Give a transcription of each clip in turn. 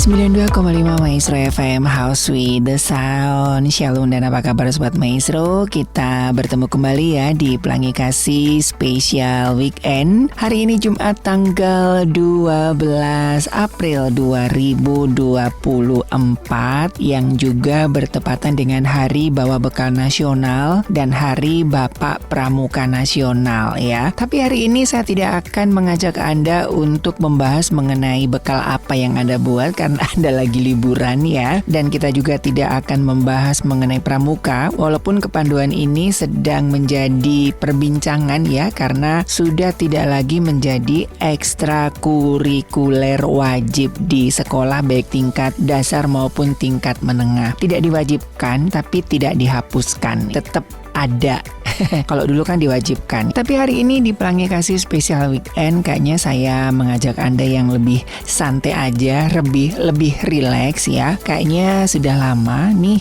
92,5 Maestro FM House with the Sound. Shalom dan apa kabar Sobat Maestro? Kita bertemu kembali ya di Pelangi Kasih Spesial Weekend. Hari ini Jumat tanggal 12 April 2024 yang juga bertepatan dengan Hari Bawa Bekal Nasional dan Hari Bapak Pramuka Nasional ya. Tapi hari ini saya tidak akan mengajak Anda untuk membahas mengenai bekal apa yang Anda buat karena Anda lagi liburan ya. Dan kita juga tidak akan membahas mengenai pramuka walaupun kepanduan ini sedang menjadi perbincangan ya, karena sudah tidak lagi menjadi ekstrakurikuler wajib di sekolah baik tingkat dasar maupun tingkat menengah. Tidak diwajibkan tapi tidak dihapuskan, tetap ada. Kalau dulu kan diwajibkan. Tapi hari ini di Pelangi Kasih Spesial Weekend kayaknya saya mengajak Anda yang lebih santai aja, lebih rileks ya. Kayaknya sudah lama nih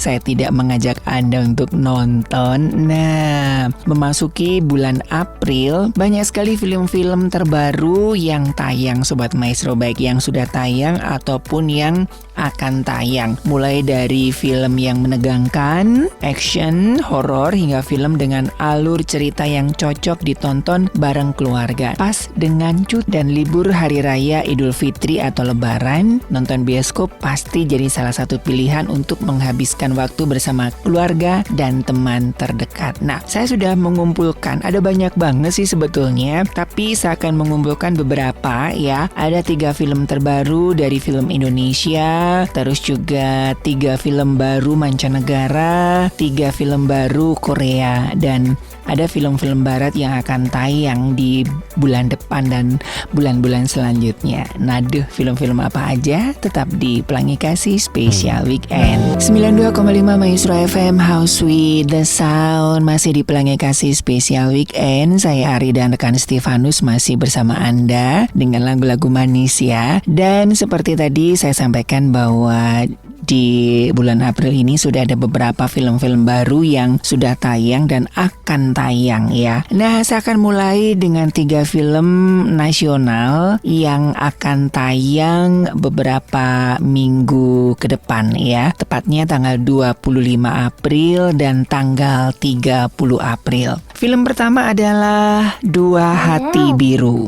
saya tidak mengajak Anda untuk nonton. Nah, memasuki bulan April banyak sekali film-film terbaru yang tayang Sobat Maestro, baik yang sudah tayang ataupun yang akan tayang. Mulai dari film yang menegangkan, action, horor, hingga film dengan alur cerita yang cocok ditonton bareng keluarga. Pas dengan cut dan libur hari raya Idul Fitri atau Lebaran, nonton bioskop pasti jadi salah satu pilihan untuk menghabiskan waktu bersama keluarga dan teman terdekat. Nah, saya sudah mengumpulkan, ada banyak banget sih sebetulnya, tapi saya akan mengumpulkan beberapa ya. Ada 3 film terbaru dari film Indonesia, terus juga 3 film baru mancanegara, 3 film baru Korea, dan ada film-film barat yang akan tayang di bulan depan dan bulan-bulan selanjutnya. Nah, film-film apa aja tetap di Pelangi Kasih Spesial Weekend. 92,5 Maestro FM House with the Sound, masih di Pelangi Kasih Spesial Weekend. Saya Ari dan rekan Stefanus masih bersama Anda dengan lagu-lagu manis ya. Dan seperti tadi saya sampaikan bahwa di bulan April ini sudah ada beberapa film-film baru yang sudah tayang dan akan tayang ya. Nah, saya akan mulai dengan 3 film nasional yang akan tayang beberapa minggu ke depan ya. Tepatnya tanggal 25 April dan tanggal 30 April. Film pertama adalah Dua Hati Biru.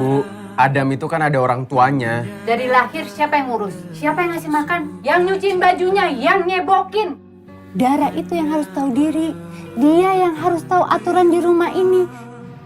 Bu, Adam itu kan ada orang tuanya. Dari lahir siapa yang ngurus? Siapa yang ngasih makan? Yang nyuciin bajunya, yang nyebokin. Dara itu yang harus tahu diri. Dia yang harus tahu aturan di rumah ini.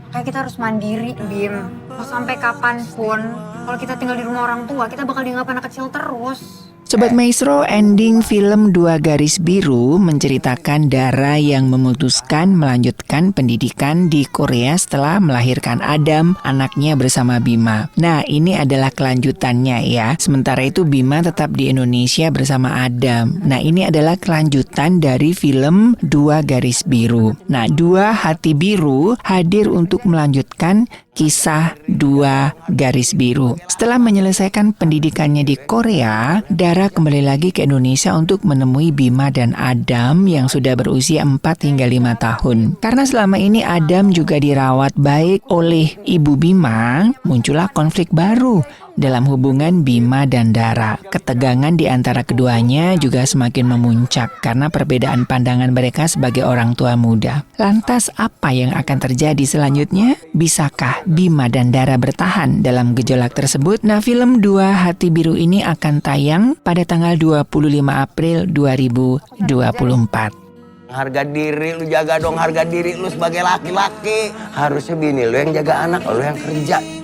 Kayak kita harus mandiri, Bim. Mau sampai kapanpun, kalau kita tinggal di rumah orang tua, kita bakal dianggap anak kecil terus. Sobat Maestro, ending film Dua Garis Biru menceritakan Dara yang memutuskan melanjutkan pendidikan di Korea setelah melahirkan Adam, anaknya bersama Bima. Nah, ini adalah kelanjutannya ya. Sementara itu Bima tetap di Indonesia bersama Adam. Nah, ini adalah kelanjutan dari film Dua Garis Biru. Nah, Dua Hati Biru hadir untuk melanjutkan kisah Dua Garis Biru. Setelah menyelesaikan pendidikannya di Korea, Dara kembali lagi ke Indonesia untuk menemui Bima dan Adam yang sudah berusia 4 hingga 5 tahun. Karena selama ini Adam juga dirawat baik oleh ibu Bima, muncullah konflik baru dalam hubungan Bima dan Dara. Ketegangan di antara keduanya juga semakin memuncak karena perbedaan pandangan mereka sebagai orang tua muda. Lantas apa yang akan terjadi selanjutnya? Bisakah Bima dan Dara bertahan dalam gejolak tersebut? Nah, film Dua Hati Biru ini akan tayang pada tanggal 25 April 2024. Harga diri lu, jaga dong harga diri lu sebagai laki-laki. Harusnya bini lu yang jaga anak, lu yang kerja.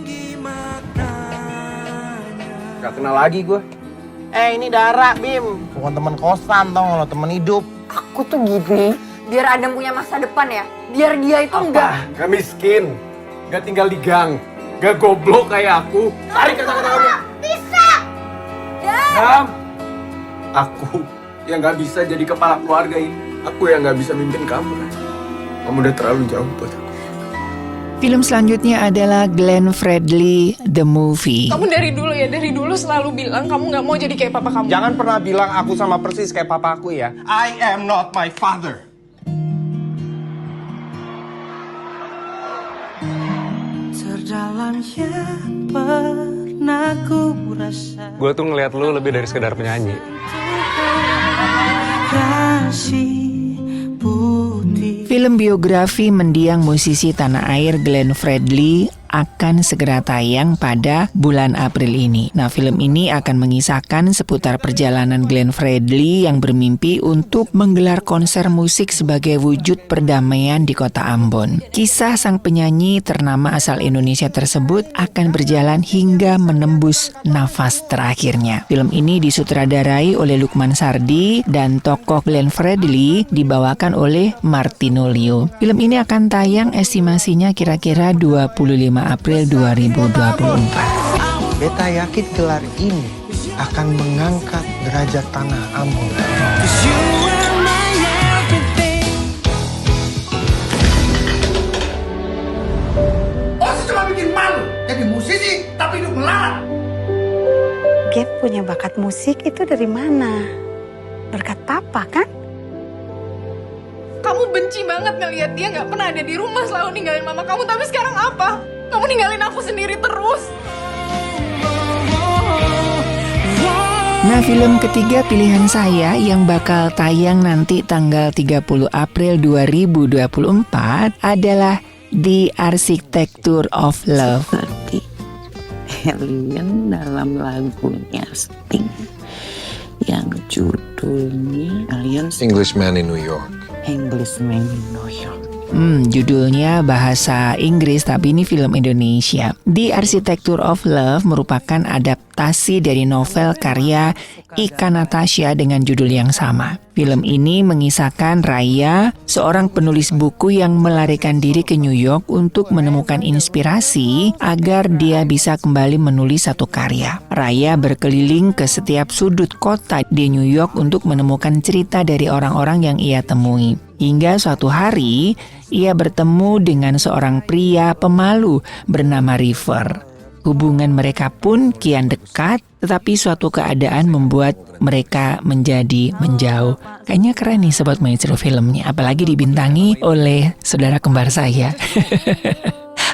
Gak kenal lagi gue. Ini Dara, Bim. Bukan teman kosan, tau gak lo, teman hidup. Aku tuh gini, biar Adam punya masa depan ya. Biar dia itu enggak. Gak miskin, gak tinggal di gang, gak goblok kayak aku. Tarik kata-kata kamu. Bisa! Dam, aku yang gak bisa jadi kepala keluarga ini. Aku yang gak bisa mimpin kamu. Kamu udah terlalu jauh buat aku. Film selanjutnya adalah Glenn Fredly The Movie. Kamu dari dulu selalu bilang kamu gak mau jadi kayak papa kamu. Jangan pernah bilang aku sama persis kayak papa aku ya. I am not my father. Terdalam yang pernah aku rasa Gue tuh ngeliat lu lebih dari sekedar penyanyi. kasih putih. Film biografi mendiang musisi tanah air Glenn Fredly akan segera tayang pada bulan April ini. Nah, film ini akan mengisahkan seputar perjalanan Glenn Fredly yang bermimpi untuk menggelar konser musik sebagai wujud perdamaian di kota Ambon. Kisah sang penyanyi ternama asal Indonesia tersebut akan berjalan hingga menembus nafas terakhirnya. Film ini disutradarai oleh Lukman Sardi dan tokoh Glenn Fredly dibawakan oleh Martino Liu. Film ini akan tayang estimasinya kira-kira 25 April 2024. Beta yakin gelar ini akan mengangkat derajat tanah Ambon. Oh, cuma bikin malu. Jadi musisi tapi hidup melarat. Gap punya bakat musik itu dari mana? Berkat papa kan? Kamu benci banget ngelihat dia nggak pernah ada di rumah, selalu ninggalin mama kamu. Tapi sekarang apa? Kamu ninggalin aku sendiri terus. Nah, film ketiga pilihan saya yang bakal tayang nanti tanggal 30 April 2024 adalah The Architecture of Love. Seperti Alien dalam lagunya Sting yang judulnya Englishman in New York. Englishman in New York. Judulnya bahasa Inggris tapi ini film Indonesia. The Architecture of Love merupakan adaptasi dari novel karya Ika Natasha dengan judul yang sama. Film ini mengisahkan Raya, seorang penulis buku yang melarikan diri ke New York untuk menemukan inspirasi agar dia bisa kembali menulis satu karya. Raya berkeliling ke setiap sudut kota di New York untuk menemukan cerita dari orang-orang yang ia temui. Hingga suatu hari, ia bertemu dengan seorang pria pemalu bernama River. Hubungan mereka pun kian dekat, tetapi suatu keadaan membuat mereka menjadi menjauh. Kayaknya keren nih Sobat Maestro filmnya, apalagi dibintangi oleh saudara kembar saya.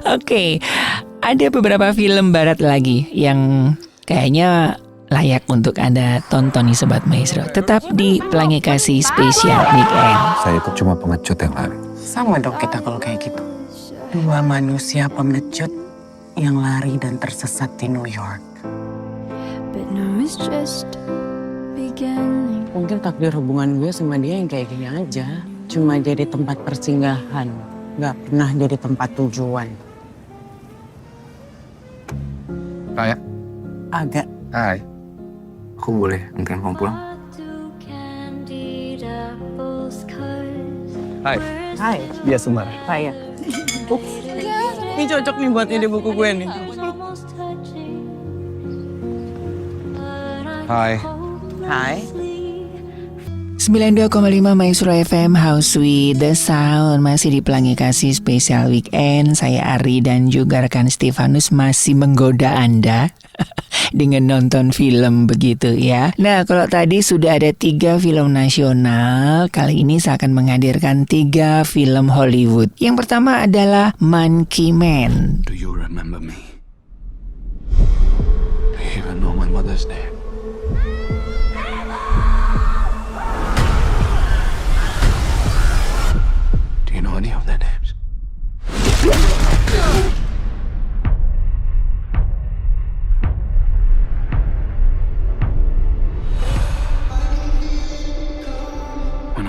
Oke, ada beberapa film barat lagi yang kayaknya layak untuk Anda tonton nih Sobat Maestro. Tetap di Pelangi Kasih Spesial Weekend. Saya itu cuma pengecut yang lari. Sama dong kita kalau kayak gitu. Dua manusia pengecut yang lari dan tersesat di New York. Mungkin takdir hubungan gue sama dia yang kayak gini aja. Cuma jadi tempat persinggahan. Gak pernah jadi tempat tujuan. Kayak? Agak. Hai. Aku boleh anterin kamu pulang? Hai. Hai. Dia Sumar. Saya. Ini cocok nih buat ide buku gue nih. Hai. Hai. 92,5 Maestro FM House with the Sound. Masih di Pelangi Kasih Spesial Weekend. Saya Ari dan juga rekan Stefanus masih menggoda Anda dengan nonton film begitu ya. Nah, kalau tadi sudah ada 3 film nasional, kali ini saya akan menghadirkan 3 film Hollywood. Yang pertama adalah Monkey Man. Do you remember me? Do you even know my mother's name? Do you know any of their names?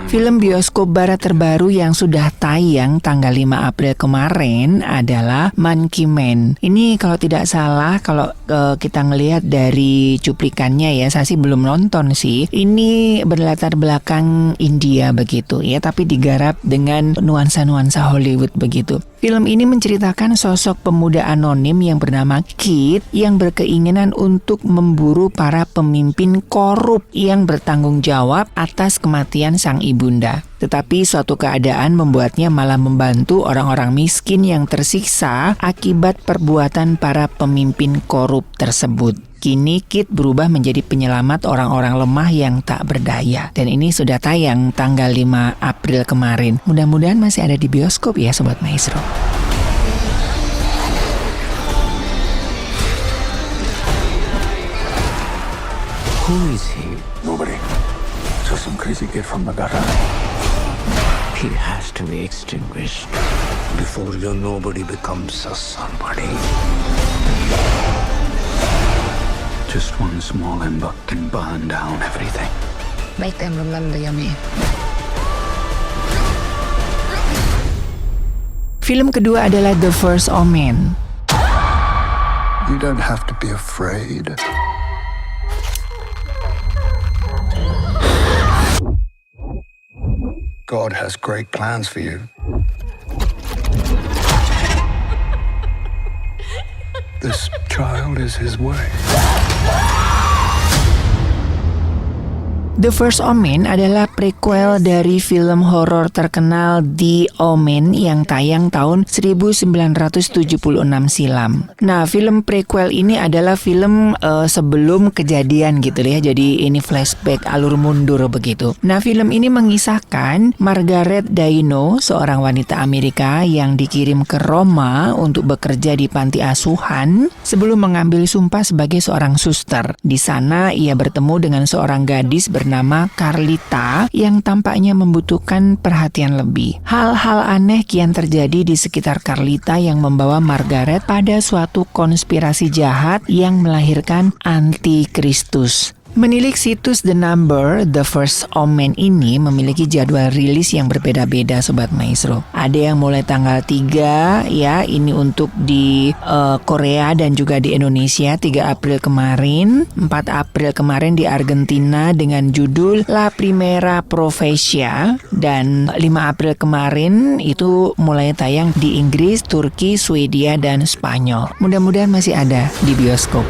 Film bioskop barat terbaru yang sudah tayang tanggal 5 April kemarin adalah Monkey Man. Ini kalau tidak salah, kalau kita ngelihat dari cuplikannya ya, saya sih belum nonton sih. Ini berlatar belakang India begitu ya, tapi digarap dengan nuansa-nuansa Hollywood begitu. Film ini menceritakan sosok pemuda anonim yang bernama Kid yang berkeinginan untuk memburu para pemimpin korup yang bertanggung jawab atas kematian sang ibunda. Tetapi suatu keadaan membuatnya malah membantu orang-orang miskin yang tersiksa akibat perbuatan para pemimpin korup tersebut. Kini Kid berubah menjadi penyelamat orang-orang lemah yang tak berdaya. Dan ini sudah tayang tanggal 5 April kemarin. Mudah-mudahan masih ada di bioskop ya Sobat Maestro. Who is he? Nobody. Just some crazy kid from Nagara. He has to be extinguished before your nobody becomes a somebody. Just one small ember can burn down everything. Make them remember Yami. Film kedua adalah The First Omen. You don't have to be afraid. God has great plans for you. This child is his way. The First Omen adalah prequel dari film horor terkenal The Omen yang tayang tahun 1976 silam. Nah, film prequel ini adalah film sebelum kejadian gitu ya. Jadi ini flashback, alur mundur begitu. Nah, film ini mengisahkan Margaret Daino, seorang wanita Amerika yang dikirim ke Roma untuk bekerja di panti asuhan sebelum mengambil sumpah sebagai seorang suster. Di sana ia bertemu dengan seorang gadis bernama Carlita yang tampaknya membutuhkan perhatian lebih. Hal-hal aneh kian terjadi di sekitar Carlita yang membawa Margaret pada suatu konspirasi jahat yang melahirkan Antikristus. Menilik situs The Number, The First Omen ini memiliki jadwal rilis yang berbeda-beda Sobat Maestro. Ada yang mulai tanggal 3 ya, ini untuk di Korea dan juga di Indonesia 3 April kemarin, 4 April kemarin di Argentina dengan judul La Primera Profecia, dan 5 April kemarin itu mulai tayang di Inggris, Turki, Swedia, dan Spanyol. Mudah-mudahan masih ada di bioskop.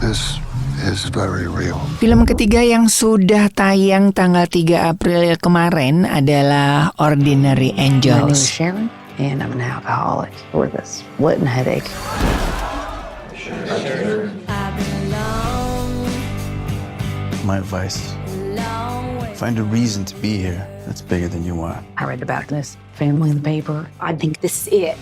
This is very real. Film ketiga yang sudah tayang tanggal 3 April kemarin adalah Ordinary Angels. My name is Sharon, and I'm an alcoholic with a splitting headache. My advice: find a reason to be here that's bigger than you are. I read about this family in the paper. I think this is it.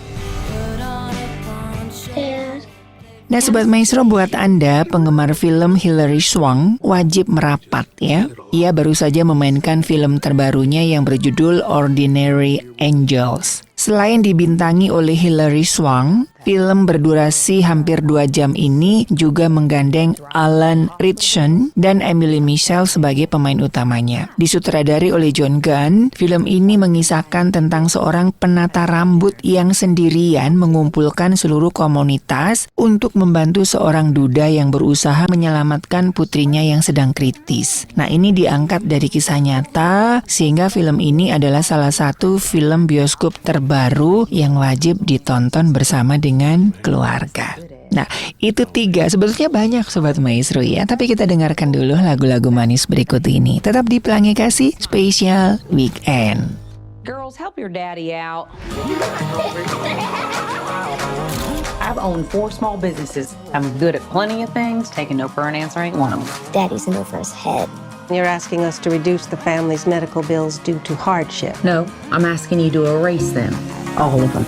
Nah Sobat Maestro, buat Anda penggemar film Hilary Swank wajib merapat ya. Ia baru saja memainkan film terbarunya yang berjudul Ordinary Angels. Selain dibintangi oleh Hilary Swank, film berdurasi hampir 2 jam ini juga menggandeng Alan Ritchson dan Emily Michelle sebagai pemain utamanya. Disutradari oleh John Gunn, film ini mengisahkan tentang seorang penata rambut yang sendirian mengumpulkan seluruh komunitas untuk membantu seorang duda yang berusaha menyelamatkan putrinya yang sedang kritis. Nah, ini diangkat dari kisah nyata sehingga film ini adalah salah satu film bioskop terbaru yang wajib ditonton bersama dengan keluarga. Nah, itu 3. Sebetulnya banyak Sobat Maestro ya, tapi kita dengarkan dulu lagu-lagu manis berikut ini. Tetap di Pelangi Kasih Spesial Weekend. Girls, help your daddy out. I've owned 4 small businesses. I'm good at plenty of things. Taking no for an answer ain't one of them. Daddy's in over his head. You're asking us to reduce the family's medical bills due to hardship. No, I'm asking you to erase them. All of them.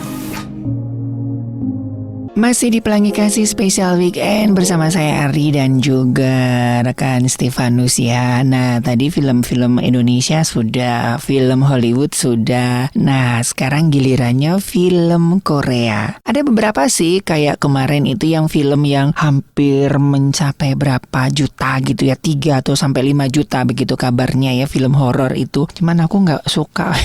Masih di Pelangi Kasih Spesial Weekend bersama saya Ari dan juga rekan Stefanus ya. Nah, tadi film-film Indonesia sudah, film Hollywood sudah. Nah, sekarang gilirannya film Korea. Ada beberapa sih, kayak kemarin itu yang film yang hampir mencapai berapa juta gitu ya, 3 atau sampai 5 juta begitu kabarnya ya, film horor itu. Cuman aku nggak suka.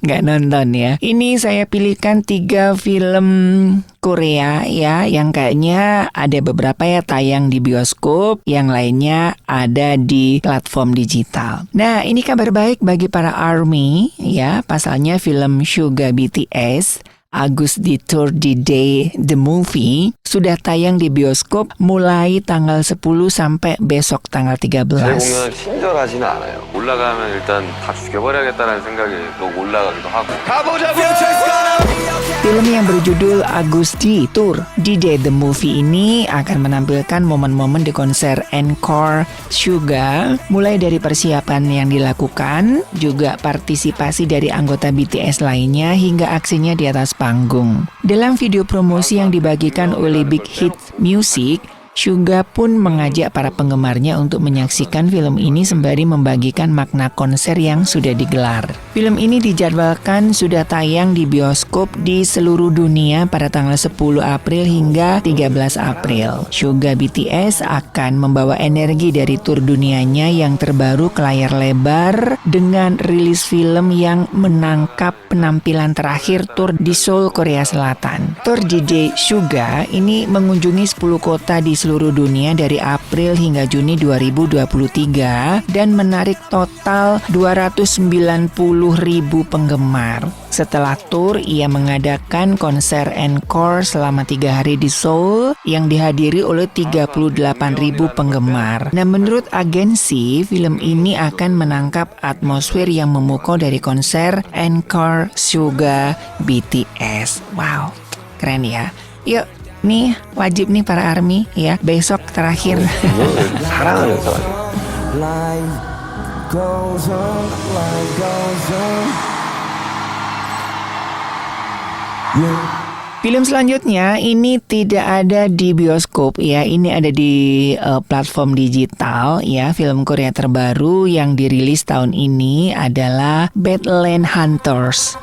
Nggak nonton ya. Ini saya pilihkan 3 film Korea ya, yang kayaknya ada beberapa ya tayang di bioskop, yang lainnya ada di platform digital. Nah, ini kabar baik bagi para ARMY ya, pasalnya film Suga BTS Agusdi Tour di Day The Movie sudah tayang di bioskop mulai tanggal 10 sampai besok tanggal 13. 공연 친절하지는 않아요. 올라가면 일단 다 죽여버려야겠다는 생각이 또 올라가기도 하고. Film yang berjudul Agusdi Tour di Day The Movie ini akan menampilkan momen-momen di konser Encore Suga, mulai dari persiapan yang dilakukan, juga partisipasi dari anggota BTS lainnya hingga aksinya di atas panggung. Dalam video promosi yang dibagikan oleh Big Hit Music, Suga pun mengajak para penggemarnya untuk menyaksikan film ini sembari membagikan makna konser yang sudah digelar. Film ini dijadwalkan sudah tayang di bioskop di seluruh dunia pada tanggal 10 April hingga 13 April. Suga BTS akan membawa energi dari tur dunianya yang terbaru ke layar lebar dengan rilis film yang menangkap penampilan terakhir tur di Seoul, Korea Selatan. Tour DJ Suga ini mengunjungi 10 kota di seluruh dunia dari April hingga Juni 2023 dan menarik total 290.000 penggemar. Setelah tur, ia mengadakan konser encore selama 3 hari di Seoul yang dihadiri oleh 38.000 penggemar. Nah, menurut agensi, film ini akan menangkap atmosfer yang memukau dari konser encore Suga BTS. Wow, keren ya. Yuk, nih wajib nih para ARMY ya, besok terakhir. Film selanjutnya ini tidak ada di bioskop ya, ini ada di platform digital ya. Film Korea terbaru yang dirilis tahun ini adalah Badland Hunters.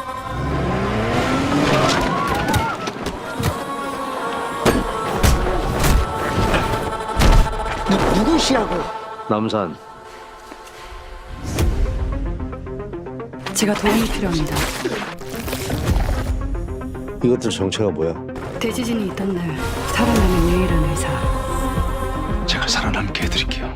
남산. 제가 도움이 필요합니다. 이것들 정체가 뭐야? 대지진이 있던 날 살아남은 유일한 의사. 제가 살아남게 해드릴게요.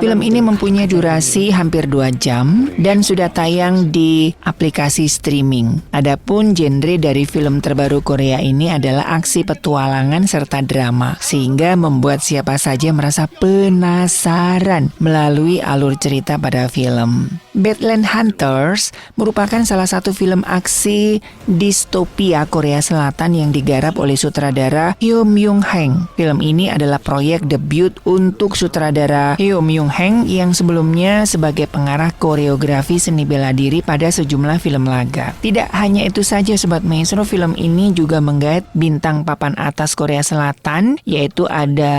Film ini mempunyai durasi hampir 2 jam dan sudah tayang di aplikasi streaming. Adapun genre dari film terbaru Korea ini adalah aksi petualangan serta drama, sehingga membuat siapa saja merasa penasaran melalui alur cerita pada film. Badland Hunters merupakan salah satu film aksi distopia Korea Selatan yang digarap oleh sutradara Hyo Myung-hae. Film ini adalah proyek debut untuk sutradara Hyo Myung-hae yang sebelumnya sebagai pengarah koreografi seni bela diri pada sejumlah film laga. Tidak hanya itu saja Sobat Maestro, film ini juga menggait bintang papan atas Korea Selatan, yaitu ada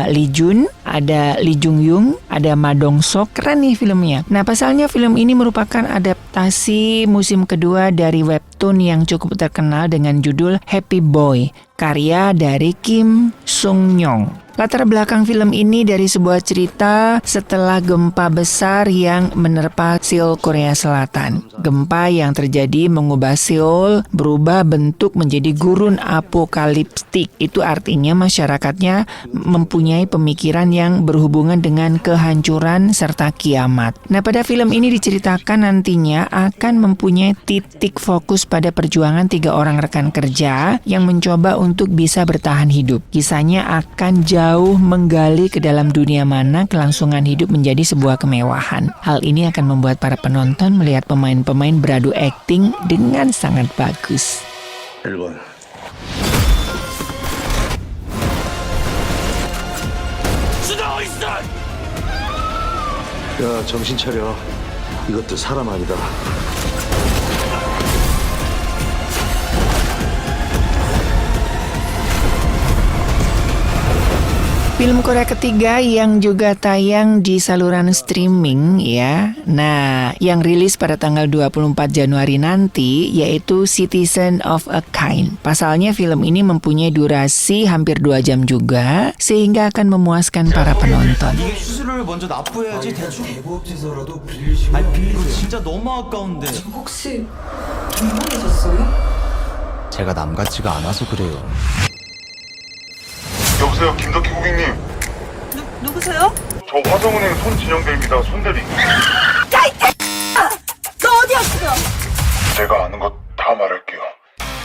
Lee Jun, ada Lee Jung Young, ada Ma Dong Seok. Keren nih filmnya. Nah, pasalnya film ini merupakan adaptasi musim kedua dari webtoon yang cukup terkenal dengan judul Happy Boy, karya dari Kim Sung Nyong. Latar belakang film ini dari sebuah cerita setelah gempa besar yang menerpa Seoul, Korea Selatan. Gempa yang terjadi mengubah Seoul berubah bentuk menjadi gurun apokaliptik. Itu artinya masyarakatnya mempunyai pemikiran yang berhubungan dengan kehancuran serta kiamat. Nah, pada film ini diceritakan nantinya akan mempunyai titik fokus pada perjuangan 3 orang rekan kerja yang mencoba untuk bisa bertahan hidup. Kisahnya akan jauh menggali ke dalam dunia mana kelangsungan hidup menjadi sebuah kemewahan. Hal ini akan membuat para penonton melihat pemain-pemain beradu akting dengan sangat bagus. 1번. 야, 정신 차려. 이것도 사람 아니다. Film Korea ketiga yang juga tayang di saluran streaming ya. Nah, yang rilis pada tanggal 24 Januari nanti yaitu Citizen of a Kind. Pasalnya film ini mempunyai durasi hampir 2 jam juga sehingga akan memuaskan para penonton. 이게 수수료를 먼저 납부해야지 대충 대부업체에서라도 빌릴 시간. 아니 빌리고 진짜 너무 아까운데. 혹시 동반이셨어요? 제가 남 같지가 않아서 그래요. 여보세요, 김덕희 고객님. 누구세요? 저 화성은행 손진영대입니다. 손대리. 야, 이 너 어디였어? 제가 아는 것 다 말할게요.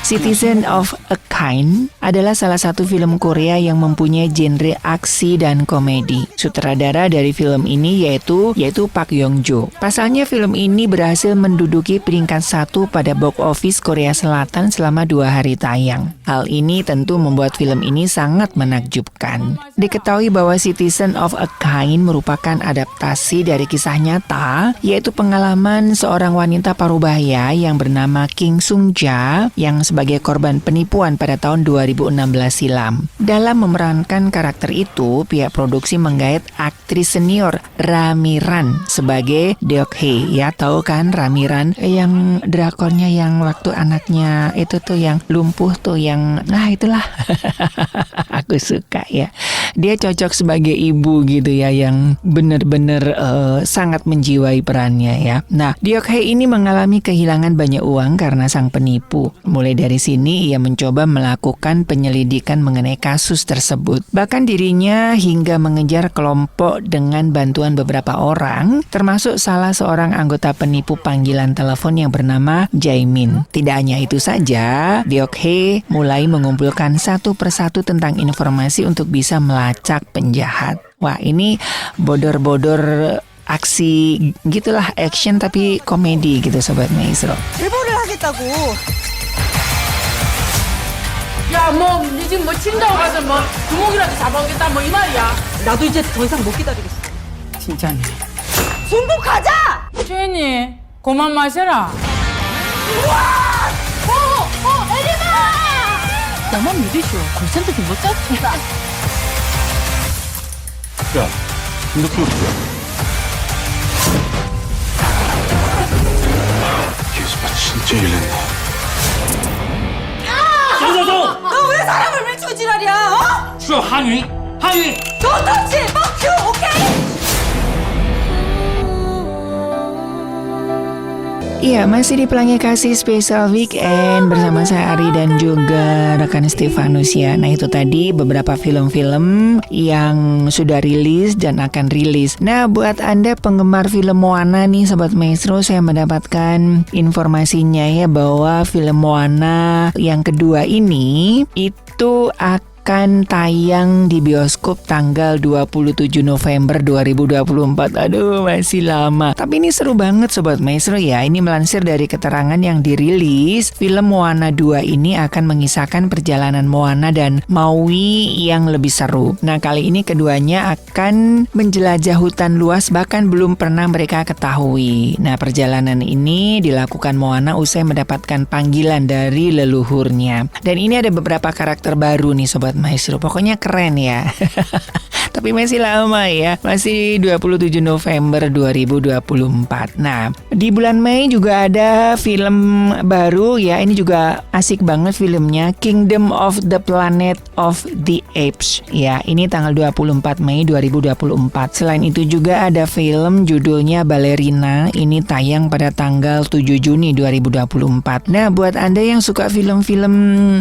Citizen of a Kind adalah salah satu film Korea yang mempunyai genre aksi dan komedi. Sutradara dari film ini yaitu Park Yong Jo. Pasalnya film ini berhasil menduduki peringkat 1 pada box office Korea Selatan selama 2 hari tayang. Hal ini tentu membuat film ini sangat menakjubkan. Diketahui bahwa Citizen of a Kind merupakan adaptasi dari kisah nyata, yaitu pengalaman seorang wanita parubaya yang bernama Kim Sung Ja yang sebagai korban penipuan pada tahun 2016 silam. Dalam memerankan karakter itu, pihak produksi menggait aktris senior Ramiran sebagai Deok-hye. Ya, tahu kan Ramiran yang drakornya yang waktu anaknya itu tuh yang lumpuh tuh yang itulah. Aku suka ya. Dia cocok sebagai ibu gitu ya yang benar-benar sangat menjiwai perannya ya. Nah, Deok-hye ini mengalami kehilangan banyak uang karena sang penipu. Mulai dari sini ia mencoba melakukan penyelidikan mengenai kasus tersebut. Bahkan dirinya hingga mengejar kelompok dengan bantuan beberapa orang, termasuk salah seorang anggota penipu panggilan telepon yang bernama Jaemin. Tidak hanya itu saja, Deok-hye mulai mengumpulkan satu persatu tentang informasi untuk bisa melacak penjahat. Wah, ini bodor-bodor aksi gitulah, action tapi komedi gitu Sobat Maestro. 일본을 하겠다고. 야, 니 지금 친다고 가서 두목이라도 잡아오겠다 이 말이야. 나도 이제 더 이상 못 기다리겠어. 진짜네. 중국 가자! 주인님, 그만 마셔라. 우와! 엘리마! 나만 믿으시오. 골센터도 못 잡힌다. 야, 김덕기 어디야? 기수가 진짜 일냈네. 너 왜 사람을 밀치고 지랄이야? 어? 주여 한윈. Don't touch it! Fuck you, okay? Iya, masih di Pelangi Kasih Special Weekend bersama saya Ari dan juga rekan Stefanus ya. Nah, itu tadi beberapa film-film yang sudah rilis dan akan rilis. Nah, buat Anda penggemar film Moana nih Sobat Maestro, saya mendapatkan informasinya ya bahwa film Moana yang kedua ini itu akan tayang di bioskop tanggal 27 November 2024. Aduh, masih lama. Tapi ini seru banget Sobat Maestro ya. Ini melansir dari keterangan yang dirilis. Film Moana 2 ini akan mengisahkan perjalanan Moana dan Maui yang lebih seru. Nah, kali ini keduanya akan menjelajah hutan luas bahkan belum pernah mereka ketahui. Nah, perjalanan ini dilakukan Moana usai mendapatkan panggilan dari leluhurnya. Dan ini ada beberapa karakter baru nih Sobat Maestro, pokoknya keren ya. Tapi masih lama ya, masih 27 November 2024. Nah, di bulan Mei juga ada film baru ya, ini juga asik banget filmnya, Kingdom of the Planet of the Apes. Ya, ini tanggal 24 Mei 2024. Selain itu juga ada film judulnya Ballerina, ini tayang pada tanggal 7 Juni 2024. Nah, buat Anda yang suka film-film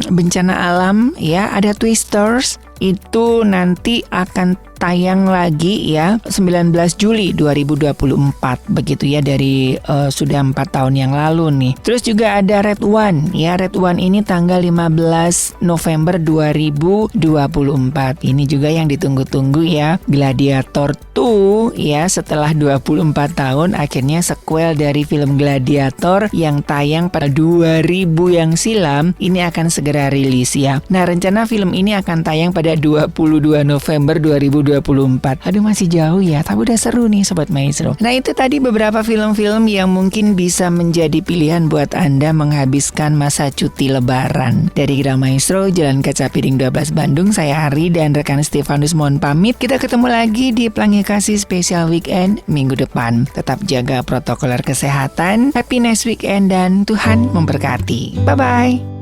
bencana alam ya, ada Twisters, itu nanti akan tayang lagi ya 19 Juli 2024 begitu ya, dari sudah 4 tahun yang lalu nih. Terus juga ada Red One ya, Red One ini tanggal 15 November 2024. Ini juga yang ditunggu-tunggu ya, Gladiator 2 ya, setelah 24 tahun akhirnya sequel dari film Gladiator yang tayang pada 2000 yang silam ini akan segera rilis ya. Nah, rencana film ini akan tayang pada 22 November 2024. Aduh, masih jauh ya, tapi udah seru nih Sobat Maestro. Nah, itu tadi beberapa film-film yang mungkin bisa menjadi pilihan buat Anda menghabiskan masa cuti lebaran. Dari Gra Maestro, Jalan Kaca Piring 12 Bandung, saya Ari dan rekan Stefanus mohon pamit. Kita ketemu lagi di Pelangi Kasih Special Weekend minggu depan. Tetap jaga protokol kesehatan. Happy next weekend dan Tuhan memberkati. Bye-bye.